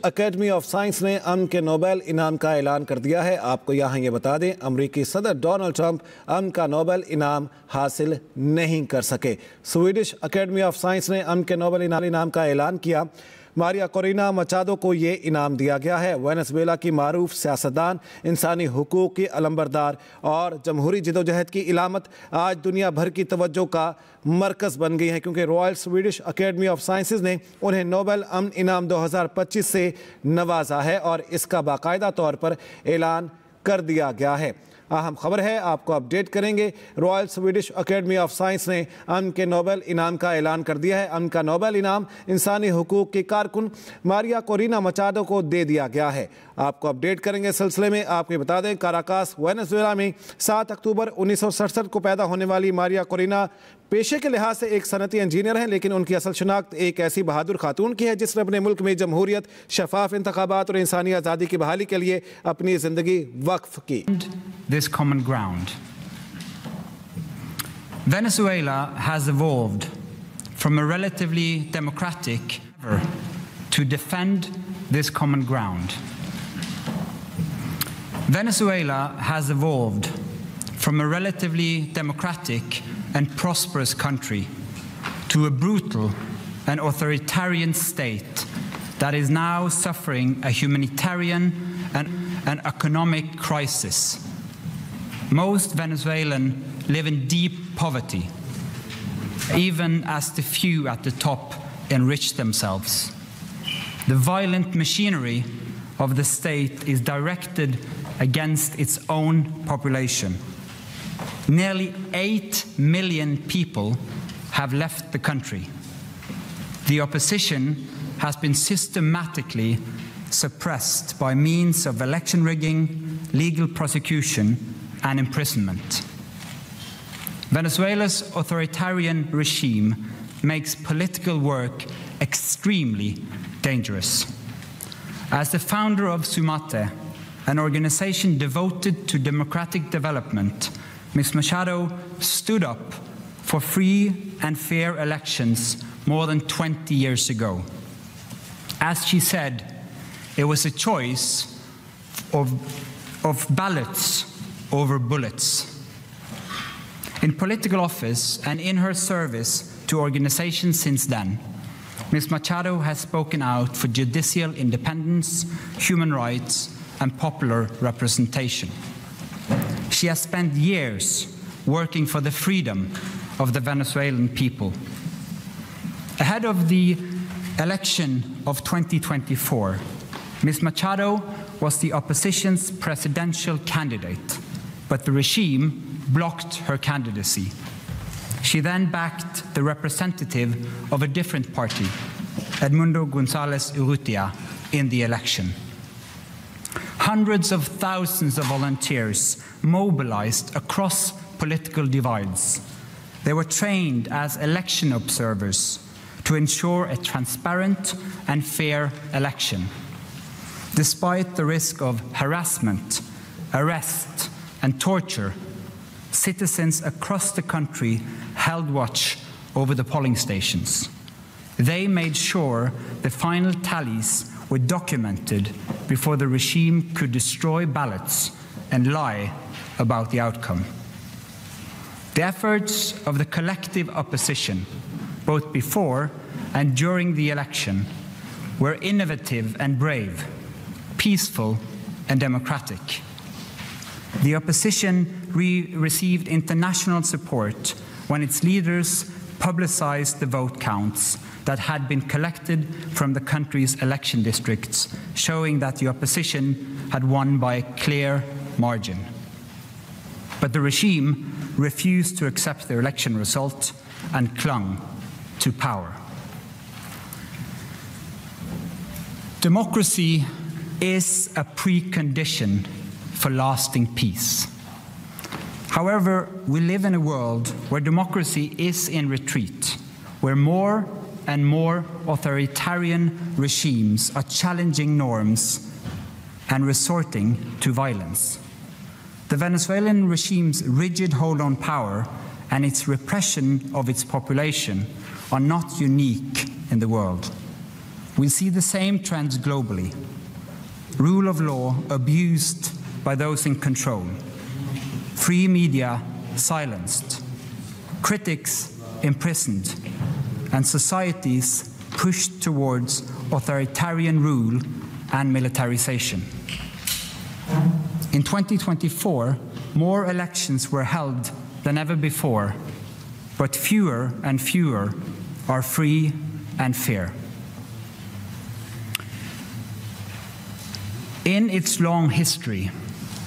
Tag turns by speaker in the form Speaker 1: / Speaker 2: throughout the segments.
Speaker 1: Academy of science ने अमन के Nobel इनाम का ऐलान कर दिया है। आपको यहाँ ये बता दें, अमरीकी सदर डोनाल्ड ट्रंप अमन का नोबेल इनाम हासिल नहीं कर सके। स्वीडिश एकेडमी ऑफ साइंस ने अमन के नोबेल इनाम का ऐलान किया। मारिया कोरिना मचादो को ये इनाम दिया गया है। वेनेजुएला की मारूफ सियासतदान, इंसानी हुकूक की अलंबरदार और जमहूरी जदोजहद की इलामत आज दुनिया भर की तवज्जो का मरकज़ बन गई है, क्योंकि royal Swedish academy of sciences ने उन्हें नोबेल अमन इनाम 2025 से नवाजा है और इसका बाकायदा तौर पर ऐलान कर दिया गया है। अहम खबर है, आपको अपडेट करेंगे। Royal Swedish academy of science ने अमन के नोबेल इनाम का ऐलान कर दिया है। अमन का नोबेल इनाम इंसानी हुकूक की कारकुन मारिया कोरिना मचादो को दे दिया गया है। आपको अपडेट करेंगे इस सिलसिले में। आपको बता दें, काराकास वेनेजुएला में 7 अक्टूबर 1967 को पैदा होने वाली मारिया कोरिना पेशे के लिहाज से एक सनती इंजीनियर हैं, लेकिन उनकी असल शनाख्त एक ऐसी बहादुर खातून की है जिसने अपने मुल्क में जमहूरियत, शफाफ इंतखाबात और इंसानी आज़ादी की बहाली के लिए अपनी ज़िंदगी वक्फ की।
Speaker 2: This common ground. Venezuela has evolved from a relatively democratic to defend this common ground. Venezuela has evolved from a relatively democratic and prosperous country to a brutal and authoritarian state that is now suffering a humanitarian and an economic crisis. Most Venezuelans live in deep poverty, even as the few at the top enrich themselves. The violent machinery of the state is directed against its own population. Nearly 8 million people have left the country. The opposition has been systematically suppressed by means of election rigging, legal prosecution, and imprisonment. Venezuela's authoritarian regime makes political work extremely dangerous. As the founder of Sumate, an organization devoted to democratic development, Ms. Machado stood up for free and fair elections more than 20 years ago. As she said, it was a choice of ballots over bullets. In political office and in her service to organizations since then, Ms. Machado has spoken out for judicial independence, human rights, and popular representation. She has spent years working for the freedom of the Venezuelan people. Ahead of the election of 2024, Ms. Machado was the opposition's presidential candidate, but the regime blocked her candidacy. She then backed the representative of a different party, Edmundo González Urrutia, in the election. Hundreds of thousands of volunteers mobilized across political divides. They were trained as election observers to ensure a transparent and fair election. Despite the risk of harassment, arrest, and torture, citizens across the country held watch over the polling stations. They made sure the final tallies were documented before the regime could destroy ballots and lie about the outcome. The efforts of the collective opposition, both before and during the election, were innovative and brave, peaceful and democratic. The opposition received international support when its leaders publicized the vote counts that had been collected from the country's election districts, showing that the opposition had won by a clear margin. But the regime refused to accept the election result and clung to power. Democracy is a precondition for lasting peace. However, we live in a world where democracy is in retreat, where more and more authoritarian regimes are challenging norms and resorting to violence. The Venezuelan regime's rigid hold on power and its repression of its population are not unique in the world. We see the same trends globally. Rule of law abused by those in control. Free media silenced. Critics imprisoned. And societies pushed towards authoritarian rule and militarization. In 2024, more elections were held than ever before, but fewer and fewer are free and fair. In its long history,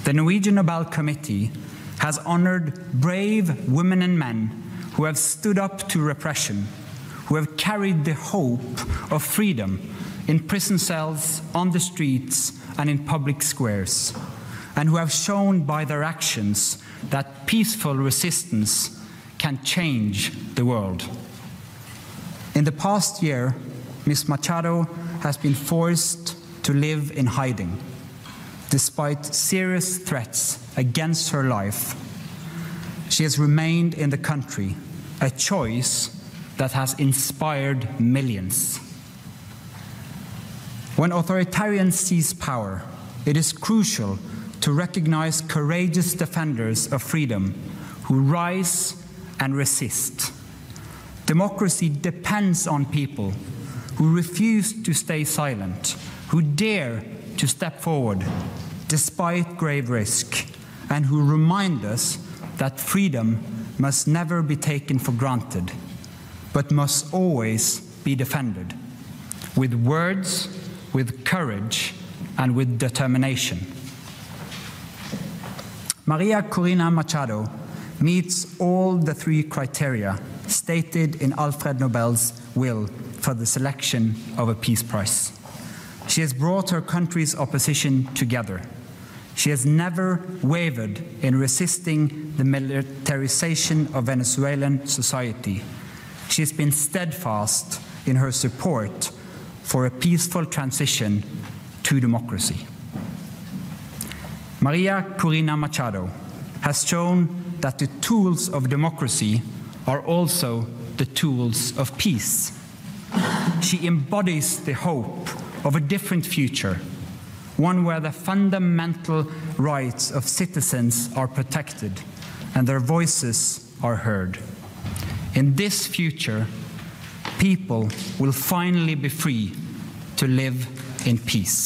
Speaker 2: the Norwegian Nobel Committee has honored brave women and men who have stood up to repression, who have carried the hope of freedom in prison cells, on the streets, and in public squares, and who have shown by their actions that peaceful resistance can change the world. In the past year, Ms. Machado has been forced to live in hiding, despite serious threats against her life. She has remained in the country, a choice that has inspired millions. When authoritarians seize power, it is crucial to recognize courageous defenders of freedom who rise and resist. Democracy depends on people who refuse to stay silent, who dare to step forward despite grave risk, and who remind us that freedom must never be taken for granted, but must always be defended, with words, with courage, and with determination. María Corina Machado meets all the three criteria stated in Alfred Nobel's will for the selection of a Peace Prize. She has brought her country's opposition together. She has never wavered in resisting the militarization of Venezuelan society. She has been steadfast in her support for a peaceful transition to democracy. María Corina Machado has shown that the tools of democracy are also the tools of peace. She embodies the hope of a different future, one where the fundamental rights of citizens are protected and their voices are heard. In this future, people will finally be free to live in peace.